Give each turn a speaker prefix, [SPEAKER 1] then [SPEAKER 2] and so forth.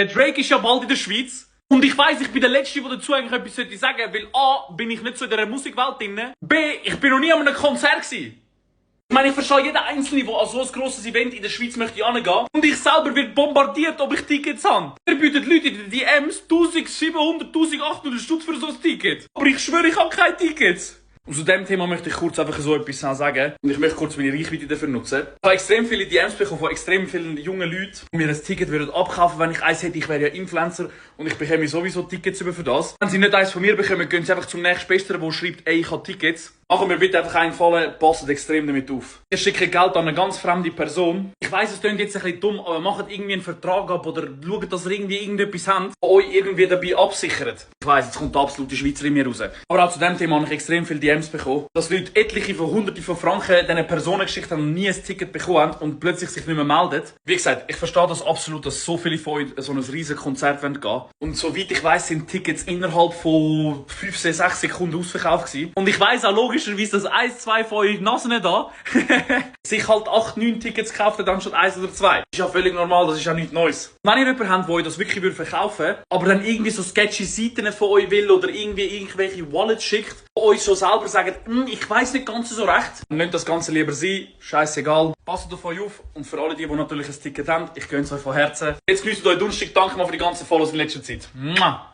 [SPEAKER 1] Der Drake ist ja bald in der Schweiz. Und ich weiss, ich bin der Letzte, der dazu eigentlich etwas sagen sollte, weil A, bin ich nicht so in dieser Musikwelt drin. B, ich bin noch nie an einem Konzert gewesen. Ich meine, ich verstehe jeden Einzelnen, der an so ein grosses Event in der Schweiz möchte hingehen. Und ich selber werde bombardiert, ob ich Tickets habe. Er bietet Leute in den DMs 1700, 1800 Stutz für so ein Ticket. Aber ich schwöre, ich habe keine Tickets. Und zu diesem Thema möchte ich kurz einfach so etwas sagen. Und ich möchte kurz meine Reichweite dafür nutzen. Ich habe extrem viele DMs bekommen von extrem vielen jungen Leuten, die mir ein Ticket würden abkaufen, wenn ich eins hätte. Ich wäre ja Influencer und ich bekomme sowieso Tickets über für das. Wenn sie nicht eins von mir bekommen, gehen sie einfach zum nächstbesten, der schreibt, ey, ich habe Tickets. Machen wir bitte einfach einfallen, passt extrem damit auf. Ihr schickt Geld an eine ganz fremde Person. Ich weiss, es klingt jetzt ein bisschen dumm, aber macht irgendwie einen Vertrag ab oder schaut, dass ihr irgendwie irgendetwas habt, das euch irgendwie dabei absichert. Ich weiss, jetzt kommt der absolute Schweizer in mir raus. Aber auch zu diesem Thema habe ich extrem viele DMs bekommen, dass Leute etliche von Hunderte von Franken diesen Personen geschickt haben und nie ein Ticket bekommen haben und plötzlich sich nicht mehr melden. Wie gesagt, ich verstehe das absolut, dass so viele von euch so ein riesiges Konzert gehen wollen. Und soweit ich weiss, sind Tickets innerhalb von 5, 6 Sekunden ausverkauft gewesen. Und ich weiss auch logischerweise, dass 1, 2 von euch Nasen da sich halt 8, 9 Tickets kaufen, dann statt 1 oder 2. Das ist ja völlig normal, das ist ja nichts Neues. Wenn ihr jemanden habt, der euch das wirklich verkaufen würde, aber dann irgendwie so sketchy Seiten von euch will oder irgendwie irgendwelche Wallets schickt, die euch so selber sagen, ich weiss nicht ganz so recht, dann nehmt das Ganze lieber sein, scheißegal. Passt auf euch auf und für alle die natürlich ein Ticket haben, ich gönn's euch von Herzen. Jetzt genießt euch Donnerstag, danke mal für die ganzen Follows in letzter Zeit. Mua.